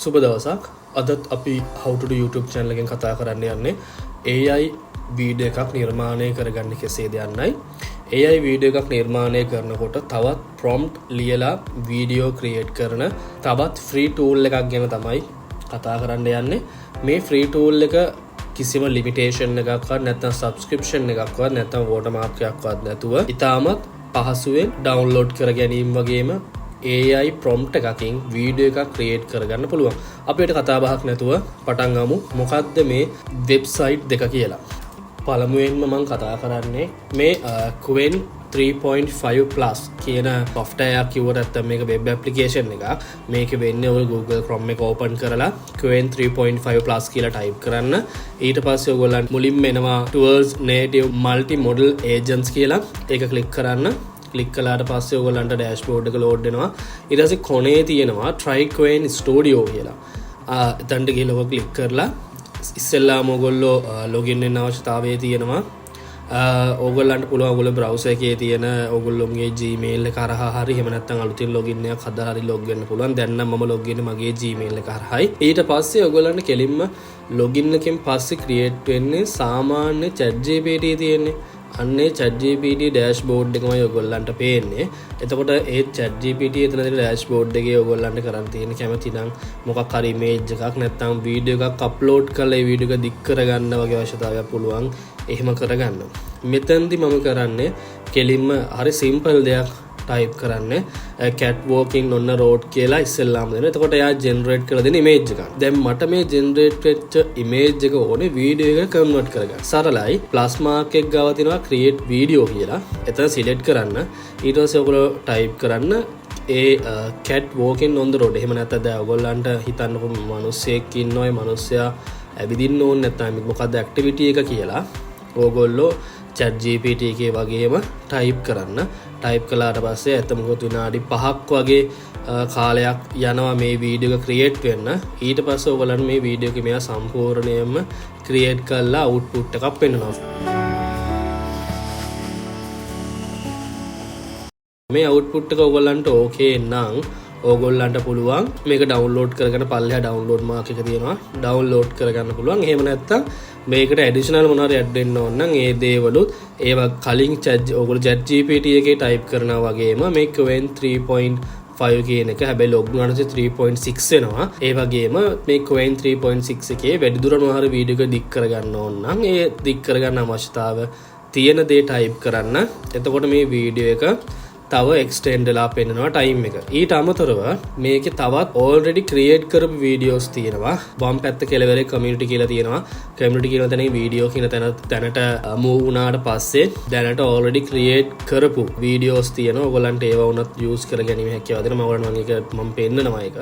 සුබ දවසක්. අදත් අපි how to do YouTube channel එකෙන් කතා කරන්න යන්නේ AI වීඩියෝ එකක් නිර්මාණය කරගන්න කෙසේද යන්නයි. AI වීඩියෝ එකක් නිර්මාණය කරනකොට තවත් prompt ලියලා වීඩියෝ ක්‍රියේට් කරන තවත් free tool එකක් ගැන තමයි කතා කරන්න යන්නේ. මේ free tool එක කිසිම limitation එකක්වත් නැත්නම් subscription එකක්වත් නැත්නම් watermark එකක්වත් නැතුව ඉතාමත් පහසුවෙන් download කර ගැනීම වගේම AI prompt එකකින් වීඩියෝ එකක් ක්‍රියේට් කරගන්න පුළුවන්. අපිට කතා බහක් නැතුව පටන් ගමු මොකක්ද මේ වෙබ්සයිට් දෙක කියලා. පළමුවෙන්ම මම කතා කරන්නේ මේ Qwen 3.5 plus කියන software එකක් කිව්වට නැත්නම් මේක web application එකක්. මේක වෙන්නේ ඔය Google Chrome එක open කරලා Qwen 3.5 plus කියලා type කරන්න. ඊට පස්සේ ඔයගොල්ලන් මුලින්ම එනවා Tools Native Multi Model Agents කියලා. ඒක click කරන්න. ක්ලික් කළාට පස්සේ ඔයගොල්ලන්ට ඩෑෂ්බෝඩ් එක ලෝඩ් වෙනවා. ඊට පස්සේ කොනේ තියෙනවා try Qwen studio කියලා. එතනට ගිහලා ඔක ක්ලික් කරලා ඉස්සෙල්ලාම ඔයගොල්ලෝ ලොගින් වෙන්න අවශ්‍යතාවය තියෙනවා. ඔයගොල්ලන්ට පුළුවන් ඔයගොල්ලෝ බ්‍රවුසර් එකේ තියෙන ඔයගොල්ලෝගේ Gmail එක හරහා හරි එහෙම නැත්නම් අලුතින් ලොගින් එකක් හදලා හරි ලොග් වෙන්න පුළුවන්. දැන් නම් මම ලොග් වෙන්නේ මගේ Gmail එක හරහායි. ඊට පස්සේ ඔයගොල්ලන්ට කෙලින්ම ලොගින් එකෙන් පස්සේ ක්‍රියේට් වෙන්නේ සාමාන්‍ය ChatGPT තියෙන්නේ. අන්නේ ChatGPT dashboard එකමයි ඔයගොල්ලන්ට පේන්නේ. එතකොට ඒ ChatGPT එතන තියෙන dashboard එකේ ඔයගොල්ලන්ට කරන් තියෙන කැමති නම් මොකක් හරි image එකක් නැත්නම් වීඩියෝ එකක් අප්ලෝඩ් කරලා ඒ වීඩියෝ එක දික් කරගන්න වගේ අවශ්‍යතාවයක් පුළුවන්. එහෙම කරගන්න. මෙතෙන්දි මම කරන්නේ කෙලින්ම හරි simple දෙයක් type කරන්නේ cat walking on a road කියලා ඉස්සෙල්ලාම දෙනවා. එතකොට එයා generate කරලා දෙන image එකක්. දැන් මට මේ generate වෙච්ච image එක ඕනේ වීඩියෝ එක convert කරගන්න. සරලයි plus mark එක ගාව තියෙනවා create video කියලා. එතන select කරන්න. ඊට පස්සේ ඔයගොල්ලෝ type කරන්න ඒ cat walking on the road. එහෙම නැත්නම් දැන් ඔයගොල්ලන්ට හිතන්නකො මිනිස්සෙක් ඉන්නවා. ඒ මිනිස්සයා ඇවිදින්න ඕනේ නැත්නම් මොකද්ද activity එක කියලා. ඕගොල්ලෝ ChatGPT එකේ වගේම type කරන්න. type කළාට පස්සේ අතමකොත් විනාඩි 5ක් වගේ කාලයක් යනවා මේ වීඩියෝ එක ක්‍රියේට් වෙන්න. ඊට පස්සේ ඔයගොල්ලන් මේ වීඩියෝ එක මෙයා සම්පූර්ණයෙන්ම ක්‍රියේට් කරලා අවුට්පුට් එකක් පෙන්නනවා. මේ අවුට්පුට් එක ඔයගොල්ලන්ට ඕකේ නම් ඕගොල්ලන්ට පුළුවන් මේක ඩවුන්ලෝඩ් කරගෙන පල්ලෙහා ඩවුන්ලෝඩ් මාක් එක තියෙනවා ඩවුන්ලෝඩ් කරගන්න පුළුවන්. එහෙම නැත්නම් මේකට ඇඩිෂනල් මොනවා හරි ඇඩ් වෙන්න ඕන නම් ඒ දේවලුත් ඒවා කලින් ඔයගොල්ලෝ ChatGPT එකේ ටයිප් කරනවා වගේම මේ Qwen 3.5 කියන එක හැබැයි ලොග් වුණාට 3.6 වෙනවා. ඒ වගේම මේ Qwen 3.6 එකේ වැඩිදුර මොනවා හරි වීඩියෝ එක දික් කරගන්න ඕන නම් ඒ දික් කරගන්න අවශ්‍යතාව තියෙන දේ ටයිප් කරන්න. එතකොට මේ වීඩියෝ එක තව එක්ස්ටෙන්ඩ් වෙලා පෙන්නනවා ටයිම් එක. ඊට අමතරව මේකේ තවත් already create කරපු videos තියෙනවා. වම් පැත්ත කෙළවරේ community කියලා තියෙනවා. community කියන තැනේ වීඩියෝ කියන තැනට move වුණාට පස්සේ දැනට already create කරපු videos තියෙනවා. ඔයගොල්ලන්ට ඒවා උනත් use කරගැනීමේ හැකියාව දෙනවා. මම ඔයගොල්ලන්ට මම පෙන්නනවා ඒක.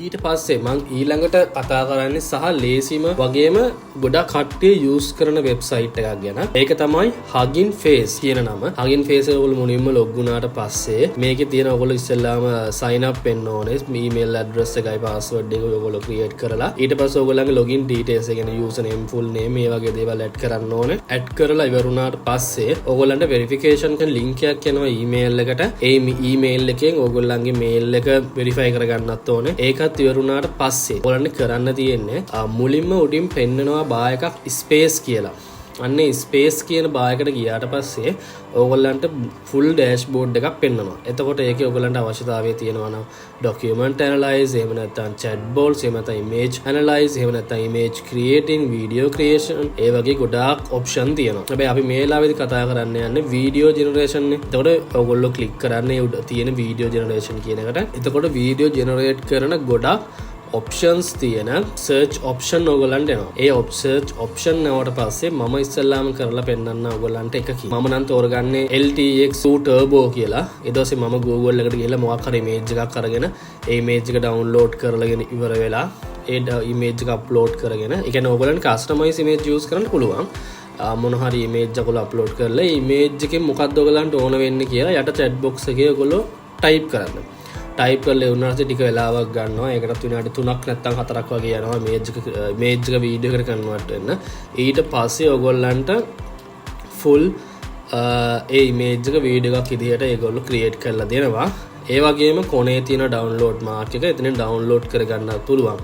ඊට පස්සේ මං ඊළඟට කතා කරන්නේ සහ ලේසිම වගේම ගොඩක් කට්ටිය යූස් කරන වෙබ්සයිට් එකක් ගැන. ඒක තමයි Hugging Face කියන නම. Hugging Face එක ඔයගොල්ලෝ මුලින්ම log වුණාට පස්සේ මේකේ තියෙන ඔයගොල්ලෝ ඉස්සෙල්ලාම sign up වෙන්න ඕනේ. email address එකයි password එක ඔයගොල්ලෝ create කරලා ඊට පස්සේ ඔයගොල්ලන්ගේ login details එක කියන්නේ username full name මේ වගේ දේවල් add කරන්න ඕනේ. add කරලා ඉවර වුණාට පස්සේ ඔයගොල්ලන්ට verification කරන link එකක් යනවා email එකට. ඒ email එකෙන් ඔයගොල්ලන්ගේ mail එක verify කරගන්නත් ඕනේ. ඒකත් ඉවරුණාට පස්සේ ඔයගොල්ලන්ට කරන්න තියෙන්නේ මුලින්ම උඩින් පෙන්නනවා බා එකක් ස්පේස් කියලා. අන්නේ ස්පේස් කියන බා එකට ගියාට පස්සේ ඔයගොල්ලන්ට full dashboard එකක් පෙන්නනවා. එතකොට ඒකේ ඔයගොල්ලන්ට අවශ්‍යතාවය තියෙනවා නම් document analyze එහෙම නැත්නම් chatbots එහෙම නැත්නම් image analyze එහෙම නැත්නම් image creating video creation ඒ වගේ ගොඩාක් option තියෙනවා. හැබැයි අපි මේ වෙලාවේදී කතා කරන්න යන්නේ video generation නේ. එතකොට ඔයගොල්ලෝ click කරන්නේ උඩ තියෙන video generation කියන එකට. එතකොට video generate කරන ගොඩාක් options තියෙන search option ඔයගොල්ලන්ට එනවා. ඒ search option නවට පස්සේ මම ඉස්සෙල්ලාම කරලා පෙන්නන්න ඔයගොල්ලන්ට එකකින්. මම නම් තෝරගන්නේ LTX2 Turbo කියලා. ඊට පස්සේ මම Google එකට ගිහලා මොකක් හරි image එකක් අරගෙන ඒ image එක download කරලාගෙන ඉවර වෙලා ඒ image එක upload කරගෙන ඒ කියන්නේ ඔයගොල්ලන්ට customize image use කරන්න පුළුවන්. මොන හරි image එකක් upload කරලා ඒ image එකෙන් මොකක්ද ඔයගොල්ලන්ට ඕන වෙන්නේ කියලා යට chat box එකේ ඔයගොල්ලෝ type කරන්න. ටයිප් කරලා උනාට ටික වෙලාවක් ගන්නවා. ඒකටත් විනාඩි 3ක් නැත්නම් 4ක් වගේ යනවා මේජ් එක වීඩියෝ එකට කන්වර්ට් වෙන්න. ඊට පස්සේ ඔයගොල්ලන්ට full ඒ ඉමේජ් එක වීඩියෝ එකක් විදිහට ඒගොල්ලෝ ක්‍රියේට් කරලා දෙනවා. ඒ වගේම කොනේ තියෙන ඩවුන්ලෝඩ් මාර්ක් එක එතනින් ඩවුන්ලෝඩ් කරගන්නත් පුළුවන්.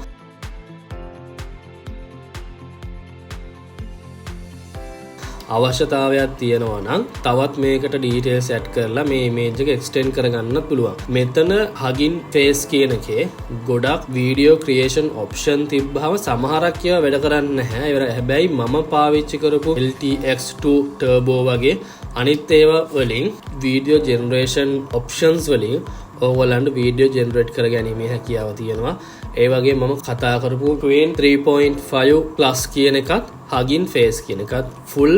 අවශ්‍යතාවයක් තියෙනවා නම් තවත් මේකට ඩීටේල්ස් ඇඩ් කරලා මේ ඉමේජ් එක එක්ස්ටෙන්ඩ් කරගන්නත් පුළුවන්. මෙතන Hugging Face කියන එකේ ගොඩක් වීඩියෝ ක්‍රියේෂන් ඔප්ෂන් තිබ්බහම සමහරක් ඒවා වැඩ කරන්නේ නැහැ. හැබැයි මම පාවිච්චි කරපු LTX2 Turbo වගේ අනිත් ඒවා වලින් වීඩියෝ ජෙනරේෂන් ඔප්ෂන්ස් වලින් ඕගොල්ලන්ට වීඩියෝ ජෙනරේට් කර ගැනීමේ හැකියාව තියෙනවා. ඒ වගේ මම කතා කරපු Queen 3.5 Plus කියන එකත් Hugging Face කියන එකත් full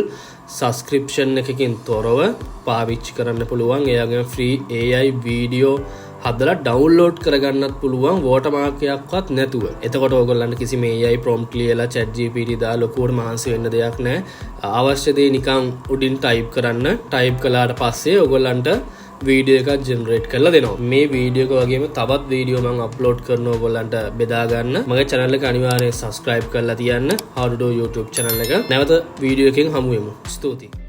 subscription එකකින් තොරව පාවිච්චි කරන්න පුළුවන්. ඒ වගේම free AI වීඩියෝ හදලා ඩවුන්ලෝඩ් කරගන්නත් පුළුවන් watermark එකක්වත් නැතුව. එතකොට ඕගොල්ලන්ට කිසිම AI prompt ලියලා ChatGPT දාලා ලොකුවට මහන්සි වෙන්න දෙයක් නැහැ. අවශ්‍ය දේ නිකන් උඩින් type කරන්න. type කළාට පස්සේ ඕගොල්ලන්ට වීඩියෝ එකක් ජෙනරේට් කරලා දෙනවා. මේ වීඩියෝ එක වගේම තවත් වීඩියෝ මම අප්ලෝඩ් කරනවා ඔයගොල්ලන්ට බෙදා ගන්න. මගේ channel එක අනිවාර්යෙන් subscribe කරලා තියන්න. How to do YouTube channel එක. නැවත වීඩියෝ එකකින් හමු වෙමු. ස්තුතියි.